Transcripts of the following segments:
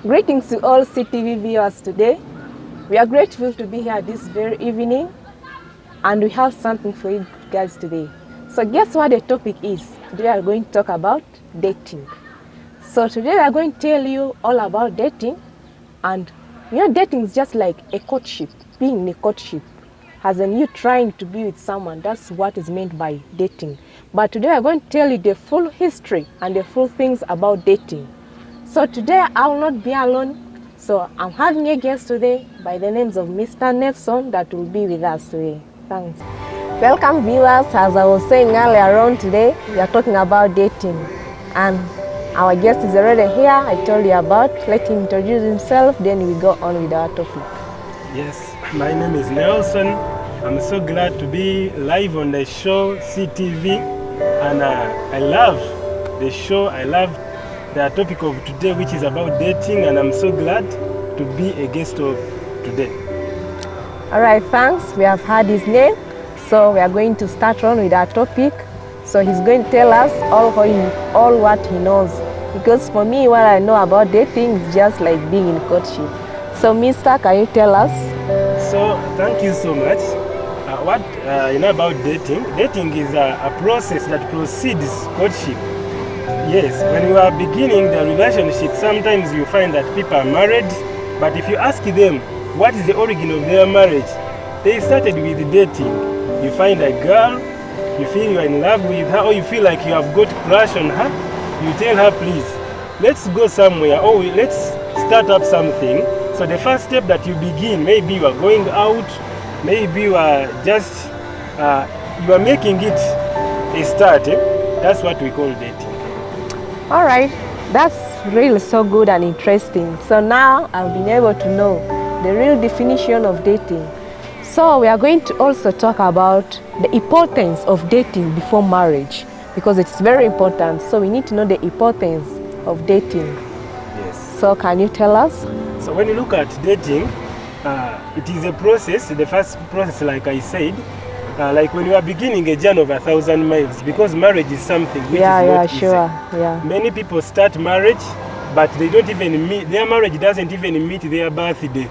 Greetings to all CTV viewers today. We are grateful to be here this very evening, and we have something for you guys today. So guess what the topic is? Today we are going to talk about dating. So today we are going to tell you all about dating, and dating is just like a courtship, being in a courtship. As in you trying to be with someone, that's what is meant by dating. But today we are going to tell you the full history and the full things about dating. So today I will not be alone. So I'm having a guest today by the names of Mr. Nelson that will be with us today. Thanks. Welcome viewers. As I was saying earlier on today, we are talking about dating. And our guest is already here. I told you about. Let him introduce himself, then we go on with our topic. Yes, my name is Nelson. I'm so glad to be live on the show CTV. And I love the show. I love the topic of today, which is about dating, and I'm so glad to be a guest of today. All right, thanks. We have heard his name, so we are going to start on with our topic. So he's going to tell us all what he knows. Because for me, what I know about dating is just like being in courtship. So, Mister, can you tell us? So, thank you so much. What you know about dating? Dating is a process that precedes courtship. Yes, when you are beginning the relationship, sometimes you find that people are married, but if you ask them what is the origin of their marriage, they started with dating. You find a girl, you feel you're in love with her, or you feel like you have got crush on her, you tell her, please, let's go somewhere, or let's start up something. So the first step that you begin, maybe you are going out, maybe you are just, you are making it a start. That's what we call dating. All right, that's really so good and interesting. So now I've been able to know the real definition of dating. So we are going to also talk about the importance of dating before marriage, because it's very important. So we need to know the importance of dating. Yes. So can you tell us? So when you look at dating, it is a process, the first process, like I said, like when you are beginning a journey of 1,000 miles, because marriage is something which is not easy. Yeah. Many people start marriage, but they don't even meet, their marriage doesn't even meet their birthday.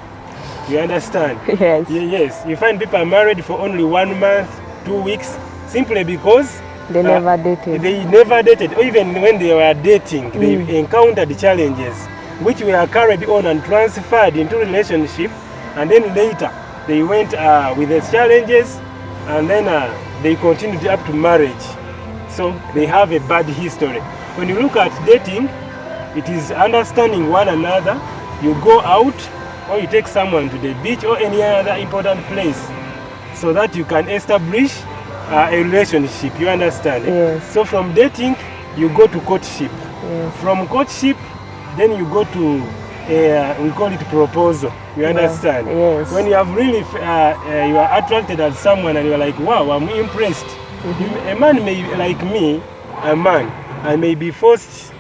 You understand? Yes. Yes. You find people are married for only 1 month, 2 weeks, simply because they never dated. They never dated. Or even when they were dating, they encountered challenges which were carried on and transferred into relationship, and then later they went with the challenges, and then they continued up to marriage. So they have a bad history. When you look at dating, it is understanding one another. You go out, or you take someone to the beach or any other important place, so that you can establish a relationship. You understand? Yes. So from dating, you go to courtship. Yes. From courtship, then you go to we call it proposal. You understand? Yes. When you have really you are attracted at someone and you are like, wow, I'm impressed. A man may, like me, a man, I may be forced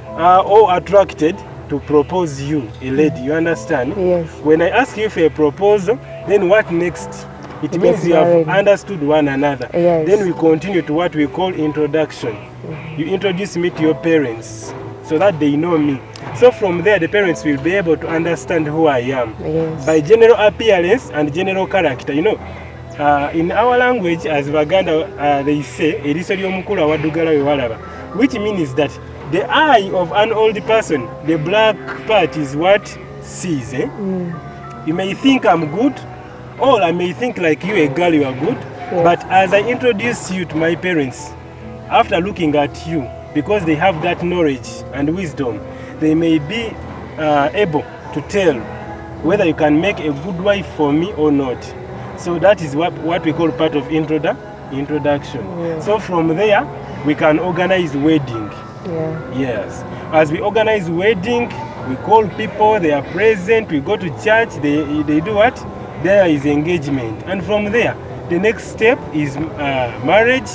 or attracted to propose you, a lady. You understand? Yes. When I ask you for a proposal, then what next? It means you have understood one another. Yes. Then we continue to what we call introduction. You introduce me to your parents so that they know me. So from there, the parents will be able to understand who I am. Yes. By general appearance and general character. You know, in our language, as Baganda, they say, which means that the eye of an old person, the black part is what sees. You may think I'm good, or I may think like you, a girl, you are good. Yes. But as I introduce you to my parents, after looking at you, because they have that knowledge and wisdom, they may be able to tell whether you can make a good wife for me or not. So that is what we call part of introduction. Yeah. So from there, we can organize wedding. Yeah. Yes. As we organize wedding, we call people, they are present, we go to church, they do what? There is engagement. And from there, the next step is marriage,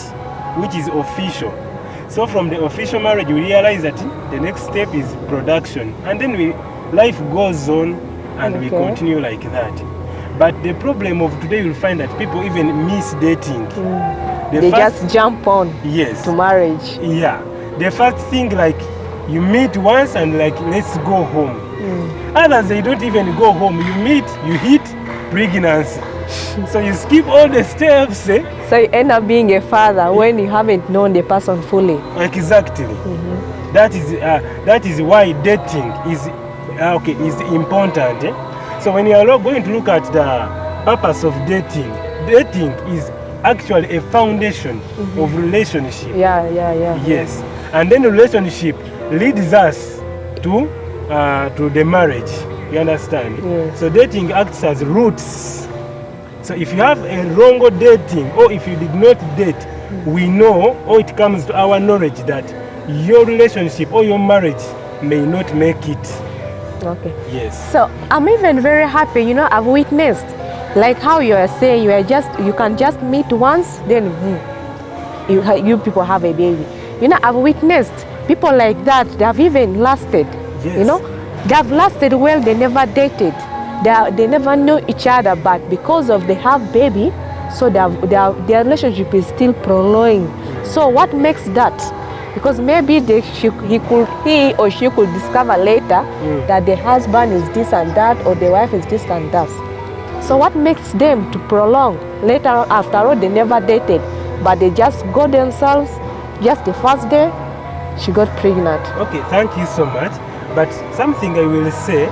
which is official. So from the official marriage, we realize that the next step is production. And then life goes on and we continue like that. But the problem of today, you'll find that people even miss dating. They just jump on to marriage. Yeah. The first thing, like, you meet once and like, let's go home. Others, they don't even go home. You meet, you hit pregnancy. So you skip all the steps. So you end up being a father when you haven't known the person fully. Exactly. That is why dating is important. So when you are going to look at the purpose of dating, dating is actually a foundation of relationship. Yes. And then the relationship leads us to the marriage. You understand? Yes. So dating acts as roots. So if you have a wrong dating, or if you did not date, we know, or it comes to our knowledge, that your relationship or your marriage may not make it. Okay. Yes. So I'm even very happy, you know, I've witnessed, like how you are saying, you can just meet once, then you people have a baby. You know, I've witnessed people like that, they have even lasted. Yes. You know, they have lasted well, they never dated. They never knew each other, but because of they have baby, so their relationship is still prolonging. So what makes that? Because maybe he or she could discover later that the husband is this and that, or the wife is this and that. So what makes them to prolong? Later on, after all, they never dated, but they just go themselves. Just the first day, she got pregnant. Okay, thank you so much. But something I will say,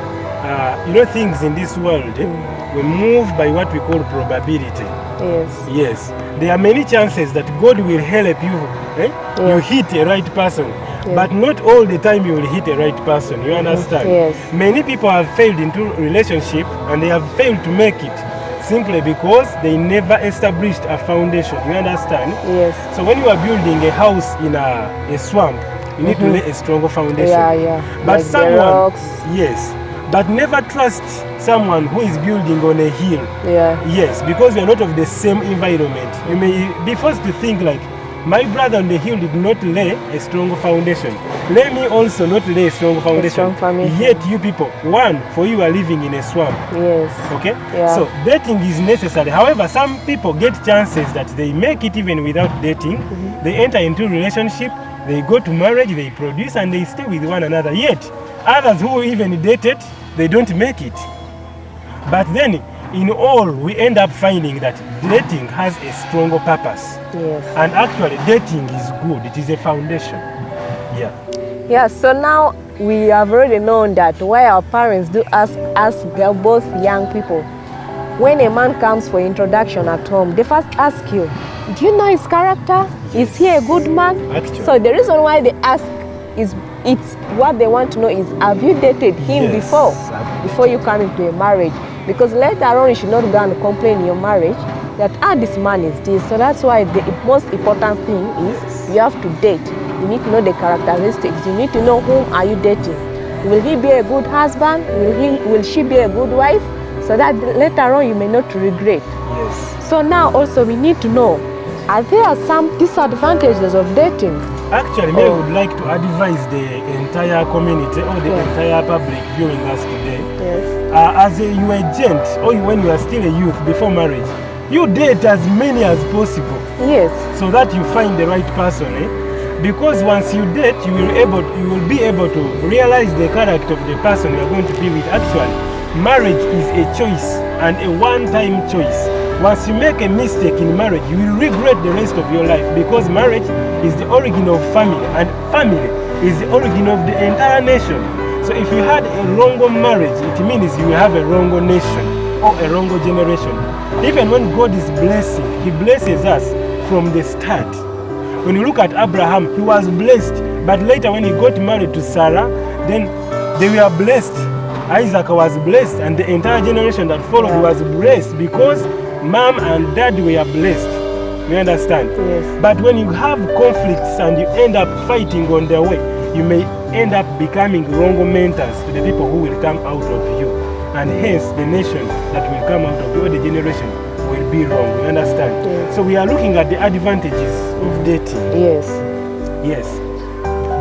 you know, things in this world, we move by what we call probability. Yes. Yes. There are many chances that God will help you. You hit a right person. But not all the time you will hit a right person. You understand? Yes. Many people have failed into relationship and they have failed to make it simply because they never established a foundation. You understand? Yes. So when you are building a house in a swamp, you need to lay a stronger foundation. But like someone, yes, but never trust someone who is building on a hill. Yes, because we are not of the same environment. You may be forced to think like, my brother on the hill did not lay a stronger foundation. Let me also not lay a stronger foundation. Yet you people, one, for you are living in a swamp. Yes. Okay? So dating is necessary. However, some people get chances that they make it even without dating. They enter into relationship, they go to marriage, they produce, and they stay with one another. Yet, others who even dated, they don't make it. But then, in all, we end up finding that dating has a stronger purpose. Yes. And actually, dating is good. It is a foundation. Yeah, so now we have already known that why our parents do ask us, both young people, when a man comes for introduction at home, they first ask you, do you know his character? Is he a good man? Actually. So the reason why they ask is, it's what they want to know is, have you dated him before you come into a marriage? Because later on you should not go and complain in your marriage that this man is this. So that's why the most important thing is you have to date. You need to know the characteristics. You need to know whom are you dating. Will he be a good husband? Will she be a good wife? So that later on you may not regret. Yes. So now also we need to know, are there some disadvantages of dating? Actually, I would like to advise the entire community or the entire public viewing us today. Yes. As you are a gent, or when you are still a youth before marriage, you date as many as possible. Yes. So that you find the right person. Because once you date, you will be able to realize the character of the person you are going to be with. Actually, marriage is a choice and a one-time choice. Once you make a mistake in marriage, you will regret the rest of your life, because marriage is the origin of family, and family is the origin of the entire nation. So if you had a wrong marriage, it means you have a wrong nation or a wrong generation. Even when God is blessing, He blesses us from the start. When you look at Abraham, he was blessed, but later when he got married to Sarah, then they were blessed. Isaac was blessed, and the entire generation that followed was blessed, because mom and dad were blessed. You understand? Yes. But when you have conflicts and you end up fighting on the way, you may end up becoming wrong mentors to the people who will come out of you. And hence, the nation that will come out of you, or the generation, will be wrong. You understand? Yes. So we are looking at the advantages of dating. Yes. Yes.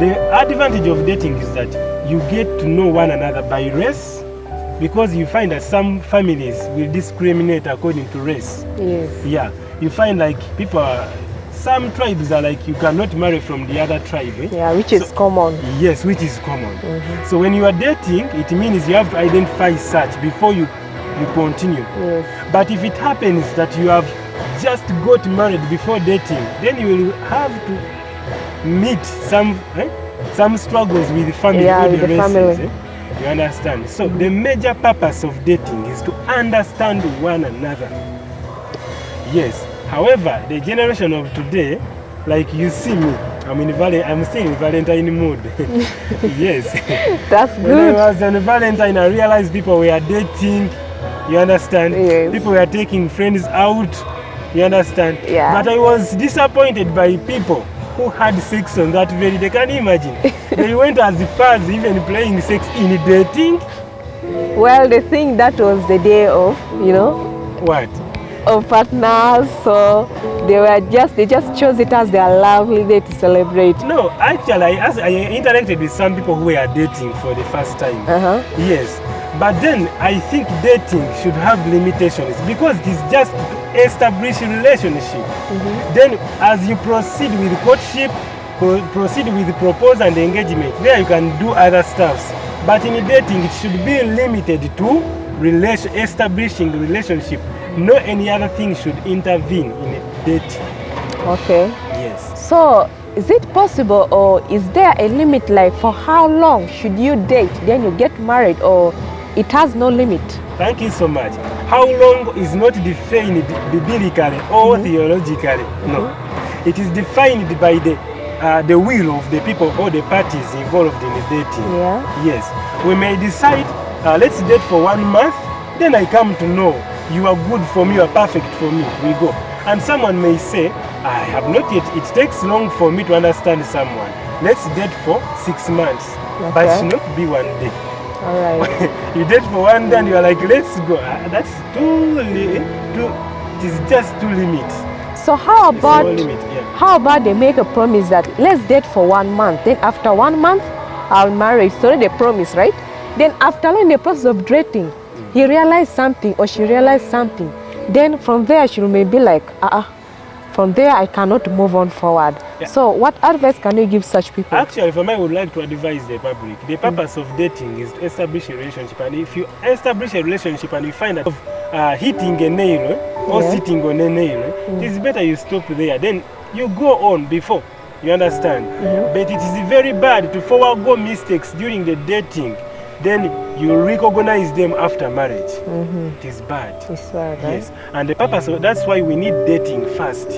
The advantage of dating is that you get to know one another by race, because you find that some families will discriminate according to race. Yes. Yeah. You find like people some tribes are like you cannot marry from the other tribe. Yeah, which is common. Yes, which is common. So when you are dating, it means you have to identify such before you continue. Yes. But if it happens that you have just got married before dating, then you will have to meet some struggles with the family. Yeah, or with the races, family. You understand? So the major purpose of dating is to understand one another. Yes. However, the generation of today, like you see me, I'm still in Valentine mood. Yes. That's When I good. was on Valentine, I realized people were dating. You understand? Yes. People were taking friends out. You understand? Yeah. But I was disappointed by people who had sex on that very day. Can you imagine? They went as far as even playing sex in dating. Well, they think that was the day of, What? of partners, so they just chose it as their lovely day to celebrate. No, actually, I interacted with some people who were dating for the first time. Yes. But then I think dating should have limitations because it is just to establish a relationship. Then as you proceed with courtship, proceed with proposal and engagement, there you can do other stuffs. But in dating, it should be limited to establishing a relationship. No any other thing should intervene in a dating. Okay. Yes. So, is it possible, or is there a limit, like for how long should you date, then you get married, or it has no limit? Thank you so much. How long is not defined biblically or theologically. No. It is defined by the will of the people or the parties involved in the dating. Yeah. Yes. We may decide, let's date for 1 month, then I come to know you are good for me, you are perfect for me, we go. And someone may say, I have not yet, it takes long for me to understand someone. Let's date for 6 months, but it should not be 1 day. All right. You date for 1 day and you are like, let's go. That's it is just too limit. So how about It's no limit, yeah. how about they make a promise that let's date for 1 month, then after 1 month I'll marry. So they promise, right? Then after in the process of dating, he realized something or she realized something. Then from there she may be like, from there I cannot move on forward. Yeah. So what advice can you give such people? Actually, for me, I would like to advise the public. The purpose of dating is to establish a relationship. And if you establish a relationship and you find that hitting a nail or sitting on a nail, it is better you stop there. Then you go on before. You understand? But it is very bad to forego mistakes during the dating. Then you recognize them after marriage. It is bad. It's bad, yes. And the purpose of that's why we need dating first,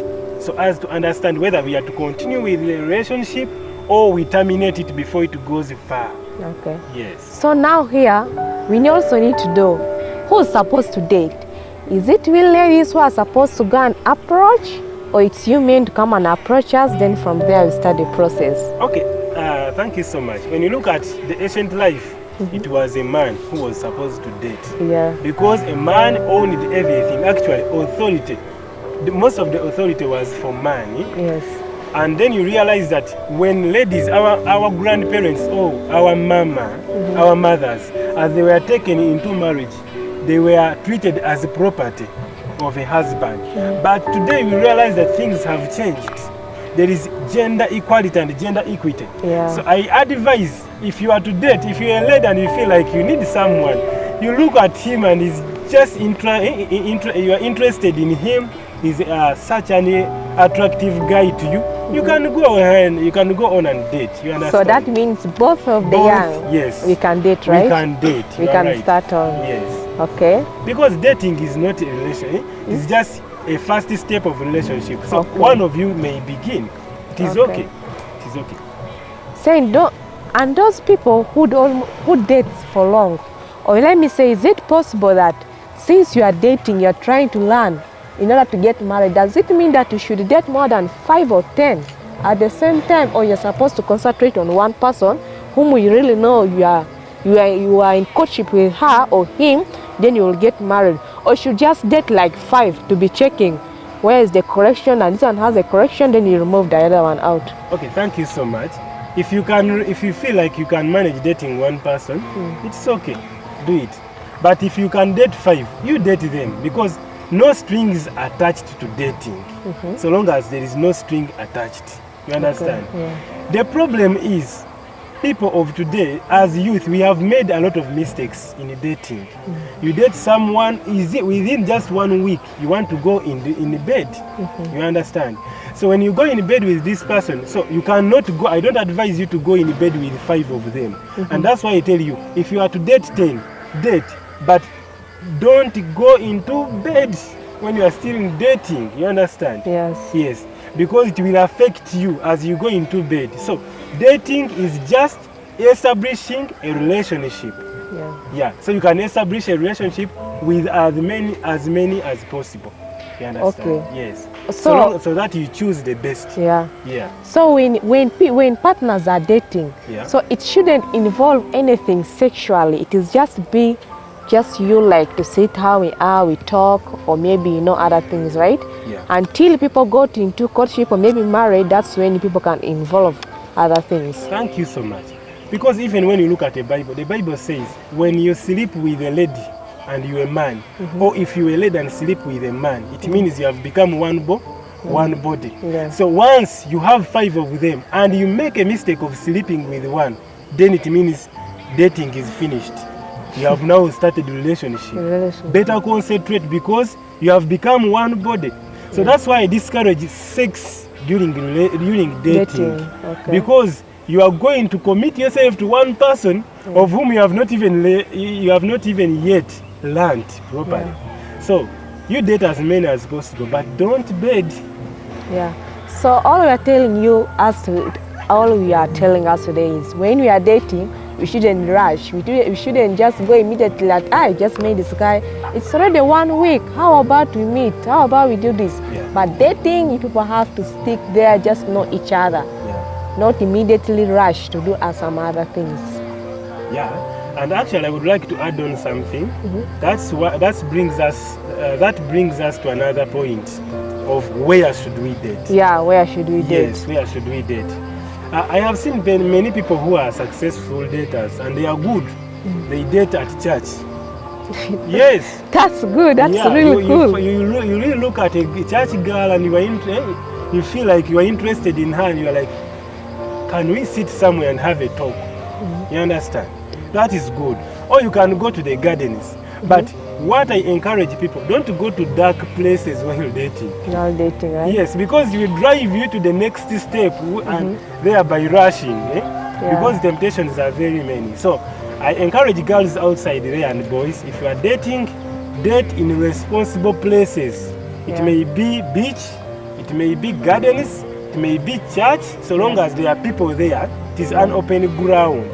so as to understand whether we are to continue with the relationship or we terminate it before it goes far. Okay. Yes. So now here we also need to know who's supposed to date. Is it we ladies who are supposed to go and approach, or it's you men to come and approach us, then from there we start the process? Okay. Thank you so much. When you look at the ancient life, it was a man who was supposed to date. Yeah. Because a man owned everything. Actually, authority. Most of the authority was for man. Yes. And then you realize that when ladies, our grandparents, our mama, our mothers, as they were taken into marriage, they were treated as a property of a husband. But today we realize that things have changed. There is gender equality and gender equity. Yeah. So I advise, if you are to date, if you're a lady and you feel like you need someone, you look at him and he's just you are interested in him, he's such an attractive guy to you, you can go on and date. You understand? So that means both of the young, yes, we can date, right? We can date. We can start on. Yes. Okay. Because dating is not a relationship, it's just a first step of relationship. So one of you may begin. It is okay. It is okay. Saying and those people who date for long, or let me say, is it possible that since you are dating, you are trying to learn in order to get married, does it mean that you should date more than 5 or 10 at the same time, or you're supposed to concentrate on one person whom you really know you are in courtship with her or him, then you will get married? Or should just date like 5 to be checking where is the correction, and this one has a correction, then you remove the other one out? Okay, thank you so much. If you feel like you can manage dating one person, it's okay, do it. But if you can date 5, you date them, because no strings attached to dating, so long as there is no string attached. You understand? Okay. Yeah. The problem is, people of today, as youth, we have made a lot of mistakes in dating. You date someone, within just 1 week, you want to go in the bed. You understand? So when you go in bed with this person, so you cannot go, I don't advise you to go in bed with 5 of them. And that's why I tell you, if you are to date 10, date, but don't go into bed when you are still in dating. You understand? Yes. Yes, because it will affect you as you go into bed. So dating is just establishing a relationship. Yeah, so you can establish a relationship with as many as possible. You understand? Okay. Yes. So that you choose the best. Yeah. Yeah. So when partners are dating, Yeah. so it shouldn't involve anything sexually. It is just you like to sit how we are, we talk, or maybe other things, right? Yeah. Until people go into courtship or maybe married, that's when people can involve other things. Thank you so much. Because even when you look at the Bible says when you sleep with a lady and you're a man, or if you're a lady and sleep with a man, it means you have become one body. Yeah. So once you have 5 of them and you make a mistake of sleeping with one, then it means dating is finished. You have now started a relationship. Better concentrate because you have become one body. So that's why I discourage sex during dating. Okay. Because you are going to commit yourself to one person of whom you have not even yet learned properly. So you date as many as possible, but don't bed. Yeah. So all we are telling us today is when we are dating, we shouldn't rush. We shouldn't just go immediately like, I just met this guy. It's already 1 week. How about we meet? How about we do this? Yeah. But dating, people have to stick there, just know each other. Yeah. Not immediately rush to do some other things. Yeah. And actually, I would like to add on something. That brings us to another point of where should we date? Yeah, where should we date? Yes, where should we date? I have seen many people who are successful daters and they are good. They date at church. Yes. That's good. That's really cool. You really look at a church girl and you feel like you are interested in her and you are like, can we sit somewhere and have a talk? You understand? That is good. Or you can go to the gardens. But what I encourage people, don't go to dark places while dating. While dating, right? Yes, because it will drive you to the next step and thereby rushing. Because temptations are very many. So I encourage girls outside there and boys, if you are dating, date in responsible places. It may be beach, it may be gardens, it may be church, so long as there are people there, it is an open ground.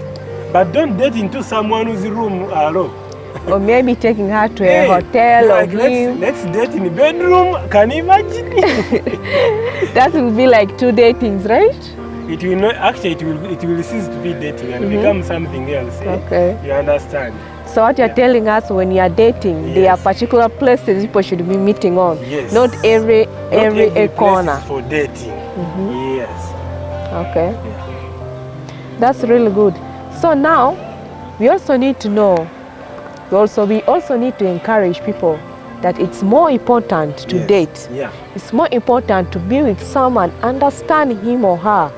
But don't date into someone's room alone. Or maybe taking her to a hotel or like let's date in the bedroom. Can you imagine? That will be like 2 datings, right? It will not, actually it will cease to be dating and become something else. Okay. You understand? So what you're telling us, when you are dating, there are particular places people should be meeting on. Yes. Not every corner. Place for dating. Yes. Okay. That's really good. So now we also need to know. We also need to encourage people that it's more important to date. Yeah. It's more important to be with someone, understand him or her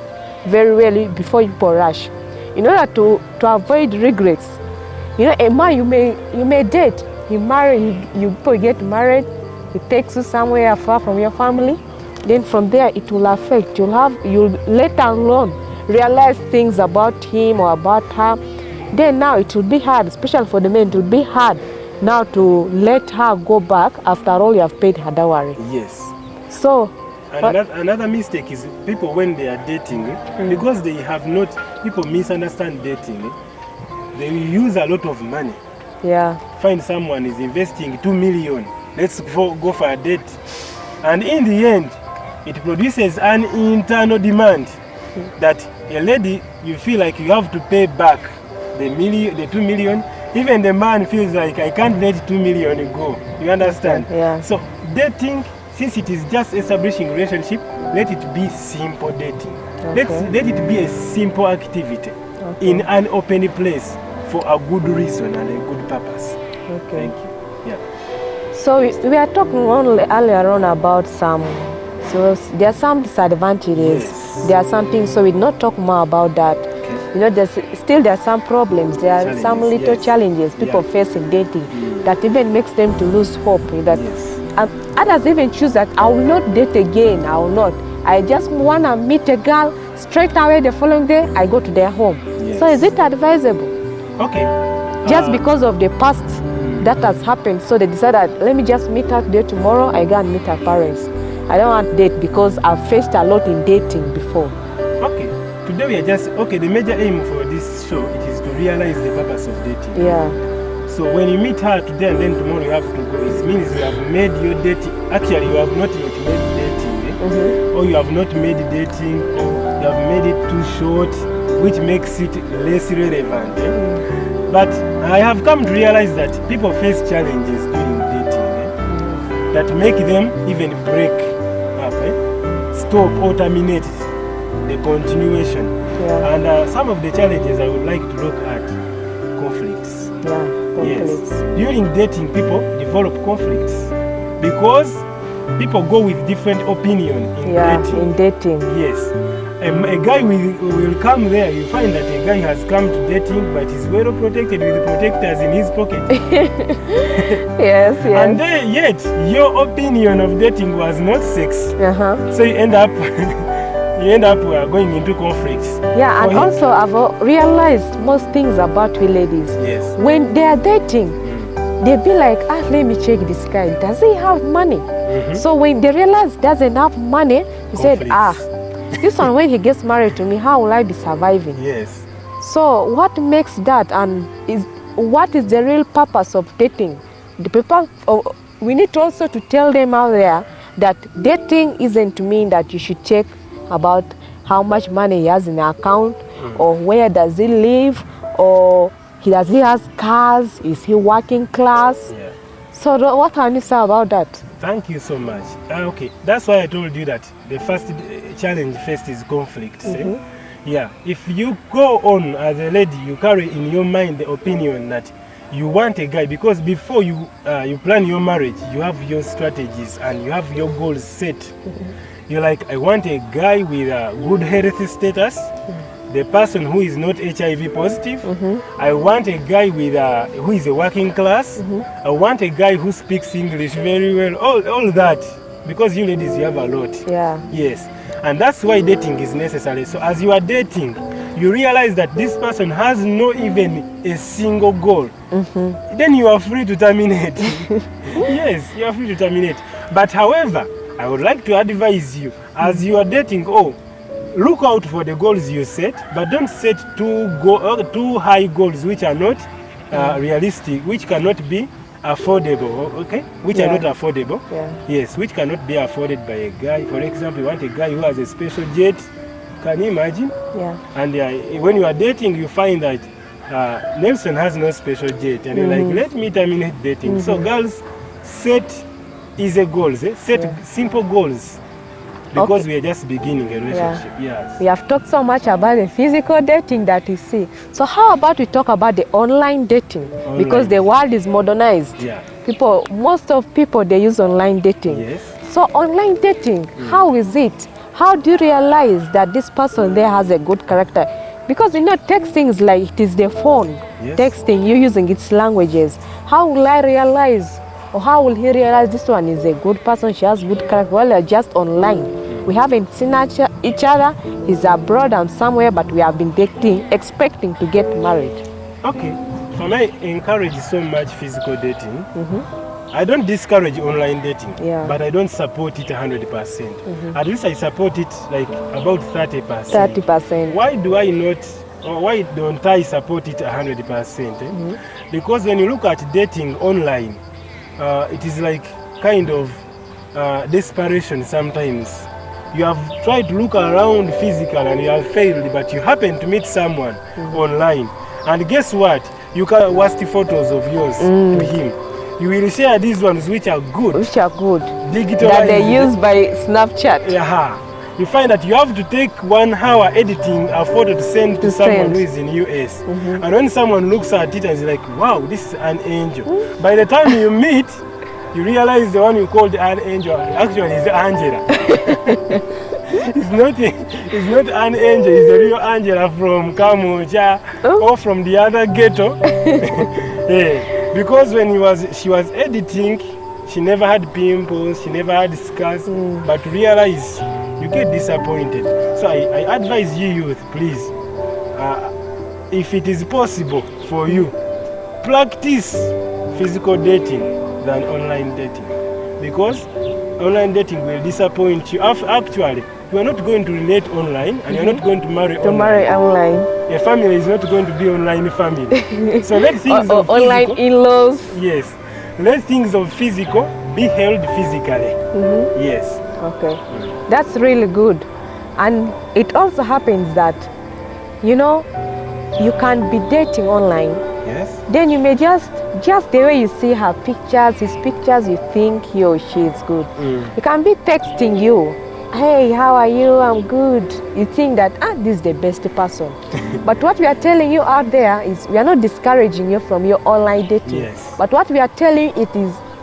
very well before you rush. In order to avoid regrets. A man you may date, you people get married, he takes you somewhere far from your family, then from there it will affect. You'll later on realize things about him or about her. Then now it will be hard, especially for the men, it will be hard now to let her go back after all you have paid her dowry. Yes. So, another mistake is people when they are dating, because they have not, people misunderstand dating, they will use a lot of money. Yeah. Find someone is investing 2 million, let's go for a date. And in the end, it produces an internal demand that a lady, you feel like you have to pay back the 2 million. Even the man feels like, I can't let 2 million go. You understand? Yeah. So dating, since it is just establishing relationship, let it be simple dating. Okay. Let it be a simple activity in an open place for a good reason and a good purpose. Okay. Thank you. Yeah. So we are talking only earlier on about some, so there are some disadvantages, Yes. there are some things, so we not talk more about that. Okay. You know, there are some problems, there are some Challenges, little yes. challenges people Yeah. face in dating that even makes them to lose hope. That Yes. others even choose that I will not date again, I will not. I just want to meet a girl, straight away the following day I go to their home. Yes. So is it advisable? Okay. Just because of the past that has happened, so they decided, let me just meet her today, tomorrow I go and meet her parents. I don't want to date because I've faced a lot in dating before. Okay. Today we are just, okay, the major aim for this show, it is to realize the purpose of dating. Yeah. So when you meet her today and then tomorrow you have to go, it means you have made your dating, actually you have not yet made dating, or you have not made dating, you have made it too short, which makes it less relevant. But I have come to realize that people face challenges during dating that make them even break up, stop or terminate the continuation. Yeah. And some of the challenges I would like to look at: conflicts. Yeah. Yes. During dating, people develop conflicts because people go with different opinion in dating. In dating. Yes. A guy will come there, you find that a guy has come to dating but is well protected with protectors in his pocket. Yes. And then, yet, your opinion of dating was not sex. So you end up going into conflicts. Yeah, and also I've realized most things about we ladies. Yes. When they are dating, they be like, let me check this guy. Does he have money? So when they realize doesn't have money, he said, this one, when he gets married to me, how will I be surviving? Yes. So what makes that, and what is the real purpose of dating? The people, we need also to tell them out there that dating isn't to mean that you should check about how much money he has in the account, or where does he live, or does he has cars, is he working class? Yeah. So what can you say about that? Thank you so much. Okay, that's why I told you that the first challenge first is conflict. Yeah, if you go on as a lady, you carry in your mind the opinion that you want a guy, because before you plan your marriage, you have your strategies and you have your goals set. You're like, I want a guy with a good health status, the person who is not HIV positive. I want a guy with who is a working class. I want a guy who speaks English very well. All that, because you ladies, you have a lot. Yeah. Yes, and that's why dating is necessary. So as you are dating, you realize that this person has no even a single goal. Then you are free to terminate. Yes, you are free to terminate. But however, I would like to advise you, as you are dating, look out for the goals you set, but don't set too high goals which are not realistic, which cannot be affordable, okay? Which are not affordable. Yes, which cannot be afforded by a guy. For example, you want a guy who has a special jet. Can you imagine? Yeah. And when you are dating, you find that Nelson has no special jet, and you're like, let me terminate dating. So girls, set easy goals, set simple goals, because we are just beginning a relationship. Yes. We have talked so much about the physical dating that you see. So how about we talk about the online dating? Because the world is modernized. Yeah. Most of people, they use online dating. Yes. So online dating, how is it? How do you realize that this person there has a good character? Because texting is like it is the phone. Texting, you're using its languages. How will I realize, or how will he realize this one is a good person, she has good character? Well, they're just online. We haven't seen each other. He's abroad and somewhere, but we have been dating, expecting to get married. Okay. For me, I encourage so much physical dating. I don't discourage online dating, but I don't support it 100%. At least I support it like about 30%. 30%. Why do I not, or why don't I support it 100%? Because when you look at dating online, it is like kind of desperation sometimes. You have tried to look around physical and you have failed, but you happen to meet someone online. And guess what? You can worst photos of yours to him. You will share these ones which are good. Digital. That they use by Snapchat. You find that you have to take 1 hour editing a photo to send to someone who is in US. And when someone looks at it and is like, wow, this is an angel. By the time you meet, you realize the one you called an angel actually is Angela. It's not an angel, it's a real Angela from Kamucha or from the other ghetto. Yeah. Because when she was editing, she never had pimples, she never had scars, but realize you get disappointed. So I advise you youth, please, if it is possible for you, practice physical dating than online dating, because online dating will disappoint you. Actually, you are not going to relate online, and you are not going to marry online. A family is not going to be online family. So let things of online physical, in-laws. yes, let things of physical be held physically. Yes. Okay, that's really good. And it also happens that, you know, you can be dating online. Yes. Then you may just the way you see her pictures, his pictures, you think he or she is good. You can be texting you, hey, how are you? I'm good. You think that, this is the best person. But what we are telling you out there is, we are not discouraging you from your online dating. Yes. But what we are telling you,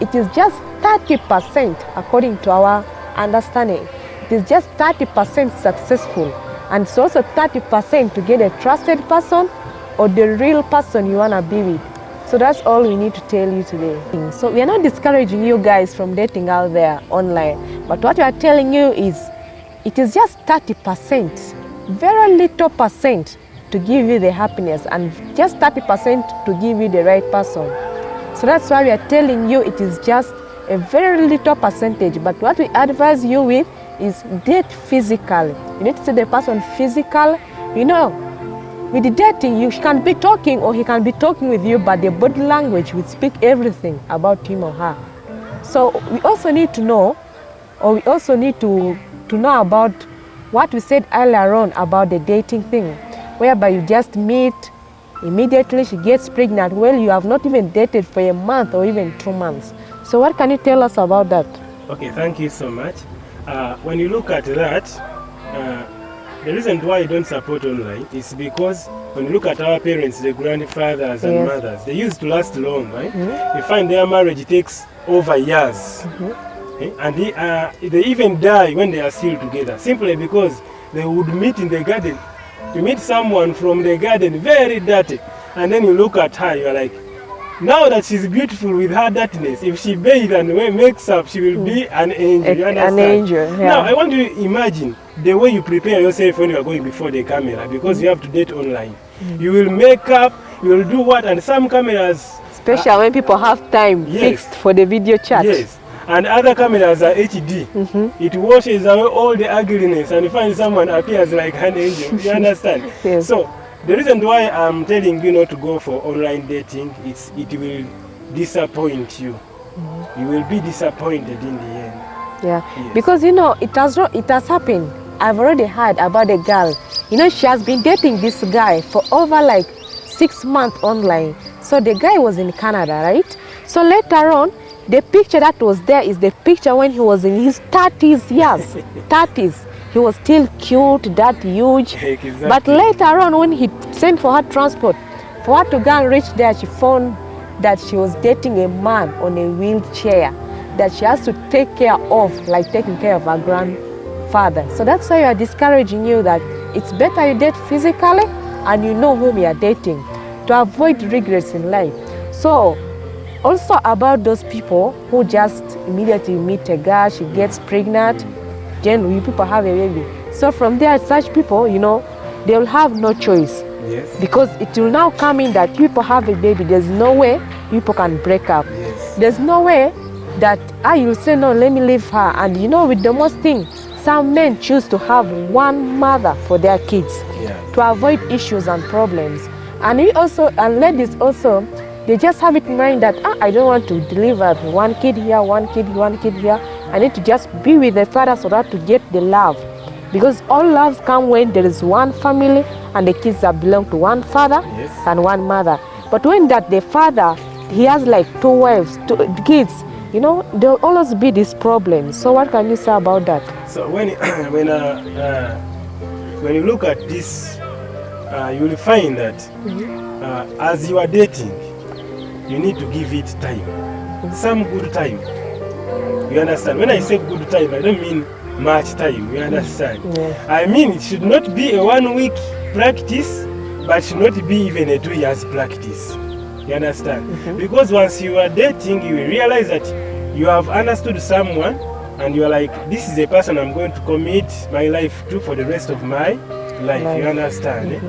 it is just 30% according to our understanding. It is just 30% successful. And it's also 30% to get a trusted person or the real person you want to be with. So that's all we need to tell you today. So we are not discouraging you guys from dating out there online, but what we are telling you is, it is just 30%, very little percent to give you the happiness, and just 30% to give you the right person. So that's why we are telling you it is just a very little percentage, but what we advise you with is date physically. You need to see the person physical. You know, with the dating, you can be talking or he can be talking with you, but the body language will speak everything about him or her. So we also need to know, or we also need to know about what we said earlier on about the dating thing, whereby you just meet, immediately she gets pregnant. Well, you have not even dated for a month or even 2 months. So what can you tell us about that? Okay, thank you so much. When you look at that, the reason why I don't support online is because when you look at our parents, the grandfathers and mothers, they used to last long, right? You find their marriage takes over years. And they even die when they are still together, simply because they would meet in the garden. You meet someone from the garden, very dirty, and then you look at her, you're like, now that she's beautiful with her dirtiness, if she bathes and makes up, she will be an angel. You understand? An angel, yeah. Now, I want you to imagine the way you prepare yourself when you are going before the camera, because you have to date online. You will make up, you will do what, and some cameras... Especially when people have time fixed for the video chat. Yes, and other cameras are HD. It washes away all the ugliness, and you find someone appears like an angel. You understand? Yes. So, the reason why I'm telling you not to go for online dating is it will disappoint you. You will be disappointed in the end. Yeah, Yes. because you know, it has happened. I've already heard about a girl. You know, she has been dating this guy for over like 6 months online. So the guy was in Canada, right? So later on, the picture that was there is the picture when he was in his 30s years. 30s. He was still cute, that huge. Exactly. But later on, when he sent for her transport, for her to go and reach there, she found that she was dating a man on a wheelchair that she has to take care of, like taking care of her grandfather. So that's why we are discouraging you that it's better you date physically and you know whom you are dating to avoid regrets in life. So also about those people who just immediately meet a girl, she gets pregnant, then you people have a baby. So from there, such people, you know, they will have no choice. Yes. Because it will now come in that people have a baby. There's no way people can break up. Yes. There's no way that you'll say, no, let me leave her. And you know, with the most thing, some men choose to have one mother for their kids to avoid issues and problems. And we also, and ladies also, they just have it in mind that I don't want to deliver one kid here, one kid here. I need to just be with the father so that to get the love. Because all loves come when there is one family and the kids that belong to one father and one mother. But when that the father, he has like 2 wives, 2 kids, you know, there will always be this problem. So what can you say about that? So when you look at this, you will find that as you are dating, you need to give it time, some good time. You understand? When I say good time, I don't mean much time. You understand? Yeah. I mean it should not be a 1 week practice, but should not be even a 2 years practice. You understand? Because once you are dating, you will realize that you have understood someone and you are like, this is a person I'm going to commit my life to for the rest of my life. You understand?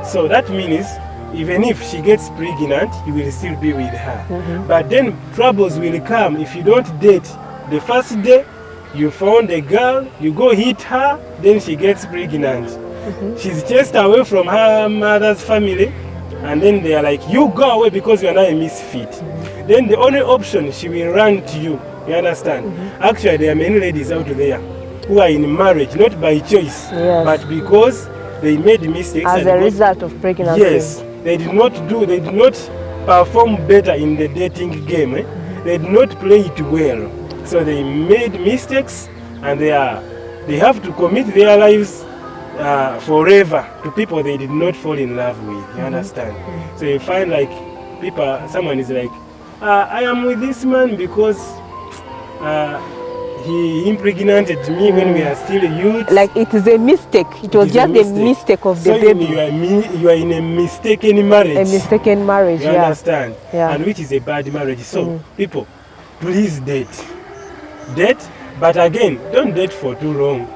So that means even if she gets pregnant, you will still be with her. But then troubles will come if you don't date. The first day you found a girl, you go hit her, then she gets pregnant. She's chased away from her mother's family, and then they are like, you go away because you are now a misfit. Then the only option, she will run to you. You understand? Actually, there are many ladies out there who are in marriage, not by choice, but because they made mistakes. As a result of pregnancy. Yes, they did not perform better in the dating game. They did not play it well. So they made mistakes, and they have to commit their lives forever to people they did not fall in love with. You understand? So you find like someone is like, I am with this man because he impregnated me when we are still youth. Like it is a mistake. It was just a mistake of the baby. You are in a mistaken marriage. A mistaken marriage, You understand? Yeah. And which is a bad marriage. So people, please date. Date, but again, don't date for too long.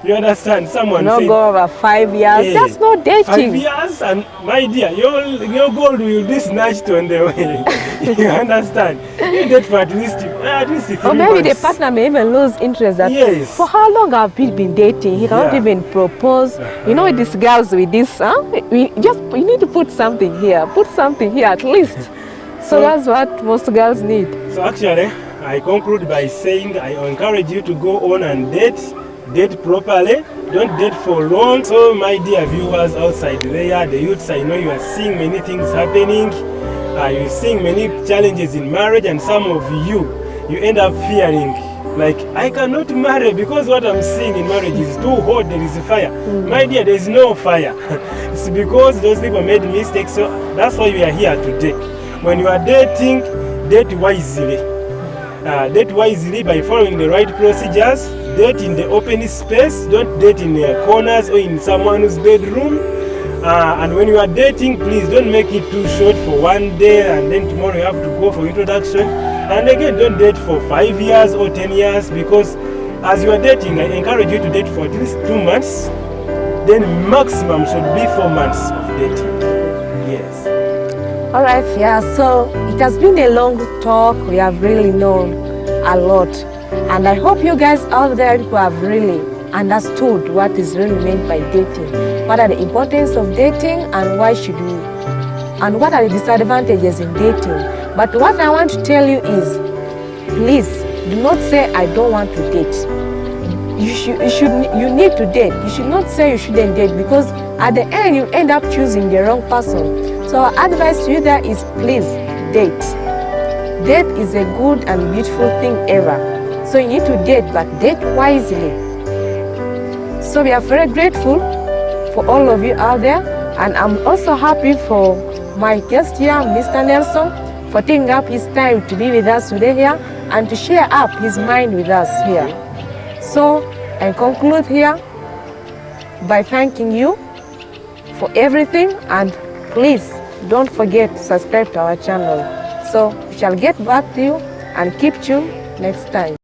You understand? Someone not said, go over 5 years. hey, That's not dating. 5 years, and my dear, your gold will be snatched on the way. You understand? You date for at least 3 Or maybe months. the partner may even lose interest. That Yes. For how long have we been dating? He cannot even propose. You know, these girls with this, you need to put something here. Put something here at least. So that's what most girls need. So actually, I conclude by saying I encourage you to go on and date. Date properly, don't date for long. So my dear viewers outside there, the youths, I know you are seeing many things happening. You're seeing many challenges in marriage, and some of you end up fearing, like, I cannot marry because what I'm seeing in marriage is too hot, there is fire. My dear, there is no fire. It's because those people made mistakes. So that's why we are here today. When you are dating, date wisely. Date wisely by following the right procedures. Date in the open space, don't date in corners or in someone's bedroom. And when you are dating, please don't make it too short for 1 day and then tomorrow you have to go for introduction. And again, don't date for 5 years or 10 years, because as you are dating, I encourage you to date for at least 2 months. Then maximum should be 4 months of dating. Yes. All right, so it has been a long talk. We have really known a lot. And I hope you guys out there who have really understood what is really meant by dating. What are the importance of dating, and why should we? And what are the disadvantages in dating? But what I want to tell you is, please do not say I don't want to date. You need to date. You should not say you shouldn't date, because at the end you end up choosing the wrong person. So our advice to you there is, please date. Date is a good and beautiful thing ever. So you need to date, but date wisely. So we are very grateful for all of you out there, and I'm also happy for my guest here, Mr. Nelson, for taking up his time to be with us today here and to share up his mind with us here. So I conclude here by thanking you for everything, and please don't forget to subscribe to our channel. So we shall get back to you and keep tuned next time.